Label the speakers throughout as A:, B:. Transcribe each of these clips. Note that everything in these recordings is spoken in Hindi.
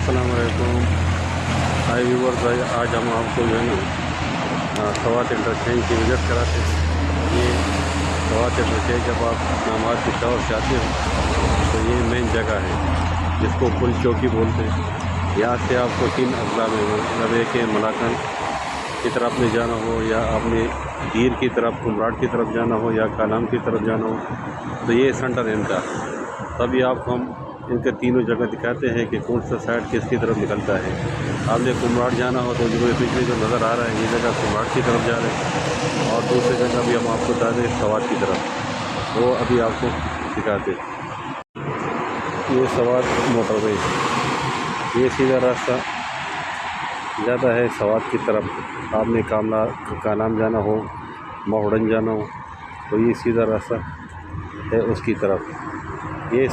A: अस्सलाम वालेकुम। हाय व्यूअर्स, भाई आज हम आपको जो है ना सवात इंटरचेंज की विजिट कराते हैं। ये सवात इंटरचेंज जब आप इस्लामाबाद पेशावर से आते हो तो ये मेन जगह है जिसको पुल चौकी बोलते हैं। यहाँ से आपको 3 अजला में मतलब एक मलाकन की तरफ में जाना हो या आपने दीर की तरफ कुमराट की तरफ जाना हो या कालाम की तरफ जाना हो तो ये सेंटर इनका। तभी आपको हम इनके तीनों जगह दिखाते हैं कि कौन सा साइड किसकी तरफ निकलता है। आपने कुमराट जाना हो तो जो पिछले जो नज़र आ रहा है ये जगह कुमराट की तरफ जा रहे हैं और दूसरी जगह भी हम आपको बता दें सवात की तरफ, वो अभी आपको दिखाते हैं। ये सवात मोटरवे, ये सीधा रास्ता ज़्यादा है सवात की तरफ। आपने कालाम जाना हो, माहुड़न जाना हो तो ये सीधा रास्ता है उसकी तरफ। ये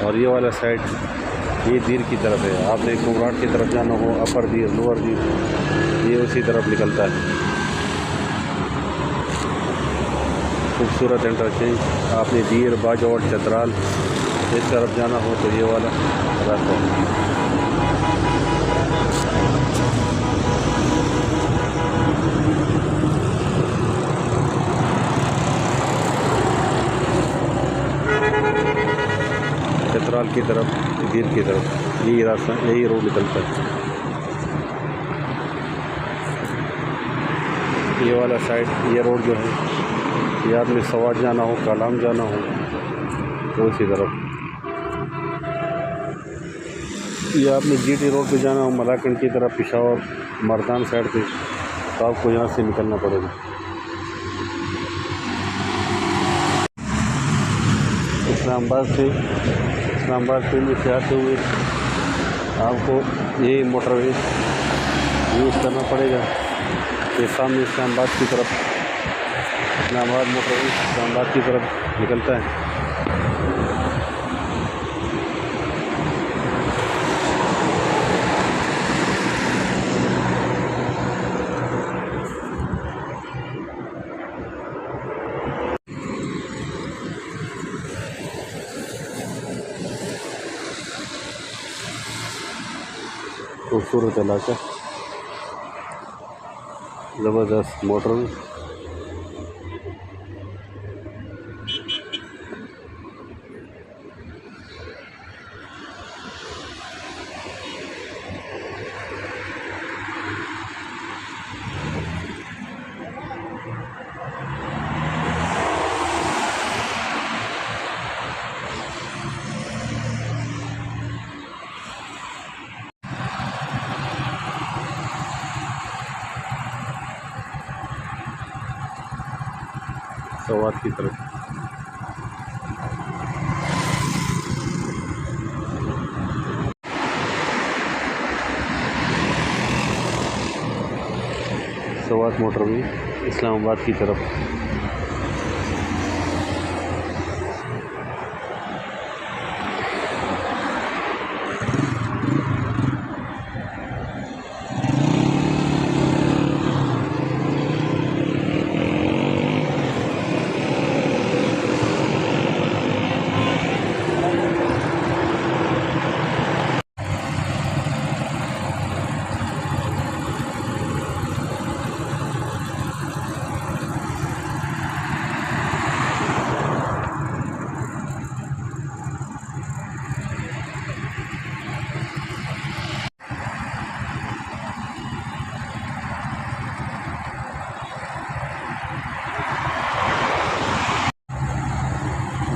A: और ये वाला साइड ये दीर की तरफ है। आपने कुमराट की तरफ जाना हो, अपर दीर लोअर दीर, ये उसी तरफ निकलता है। खूबसूरत इंटरचेंज। आपने दीर बाजौड़ चतराल इस तरफ जाना हो तो ये वाला रास्ता है। चतराल की तरफ, दीर की तरफ यही रास्ता, यही रोड निकलता है। ये वाला साइड, ये रोड जो है ये आपने सवात जाना हो, कालाम जाना हो तो इसी तरफ। ये आपने जीटी रोड पे जाना हो मलाकंड की तरफ, पेशावर मर्दान साइड पे, तो आपको यहाँ से निकलना पड़ेगा। इस्लामाबाद से आते हुए आपको ये मोटरवे यूज़ करना पड़ेगा। ये सामने इस्लामाबाद की तरफ, इस्लामाबाद मोटरवे इस्लामाबाद की तरफ निकलता है। खूबसूरत इलाका, ज़बरदस्त मोटर। सवात की तरफ सवात मोटरवे इस्लामाबाद की तरफ।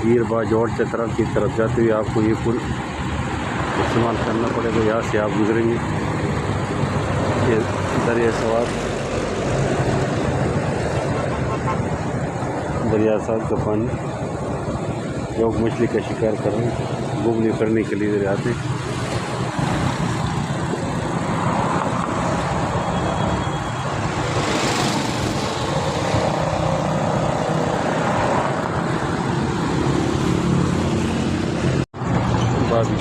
A: दीर बाजौड़ चतराल की तरफ जाते हुए आपको ये पुल इस्तेमाल करना पड़ेगा। यहाँ से आप गुजरेंगे। ये दरिया सवात, दरिया साथ का पानी, लोग मछली का शिकार कर रहे हैं, घूमने फिरने के लिए इधर आते हैं। बाबी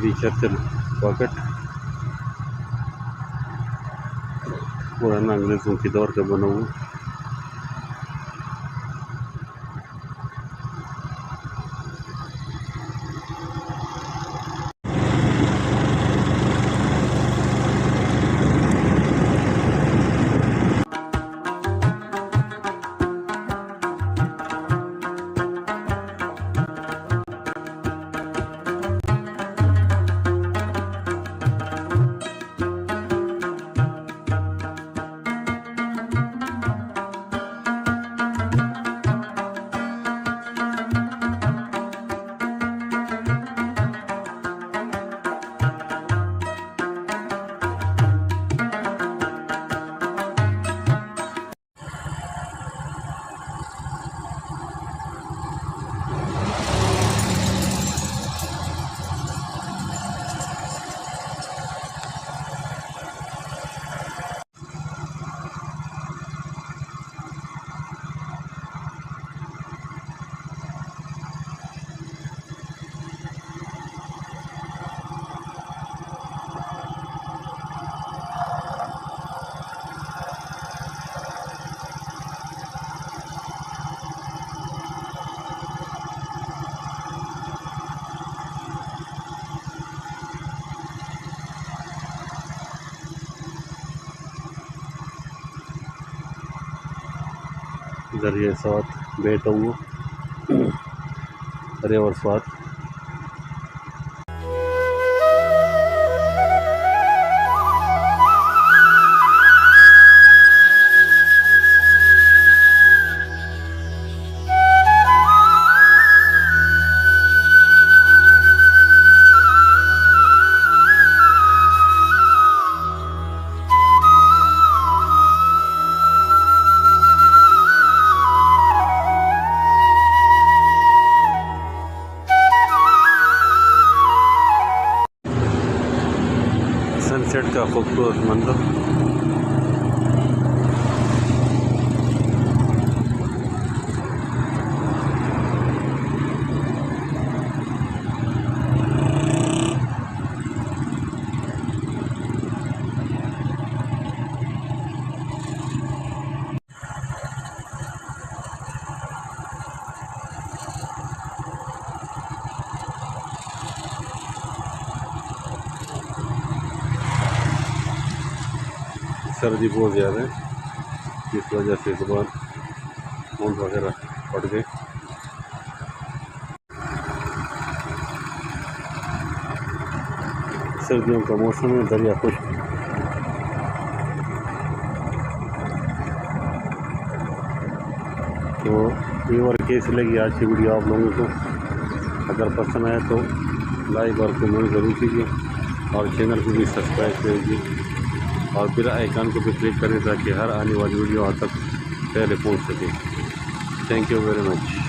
A: दी चर्चिल पॉकेट पुराना अंग्रेज़ों के दौर का बना हुआ। दरिया साथ बैठा हुआ रिवर साथ सनसेट का खूबसूरत मंजर। सर्दी बहुत ज़्यादा है, जिस वजह से सुबह ऊँट वगैरह पड़ गए। सर्दियों का मौसम में दरिया खुश्क। तो व्यूअर कैसी लगी आज की वीडियो आप लोगों को? अगर पसंद आए तो लाइक और कमेंट ज़रूर कीजिए और चैनल को भी सब्सक्राइब कीजिए और फिर आइकन को भी क्लिक करें ताकि हर आने वाली वीडियो आप तक पहले पहुंच सके। Thank you very much.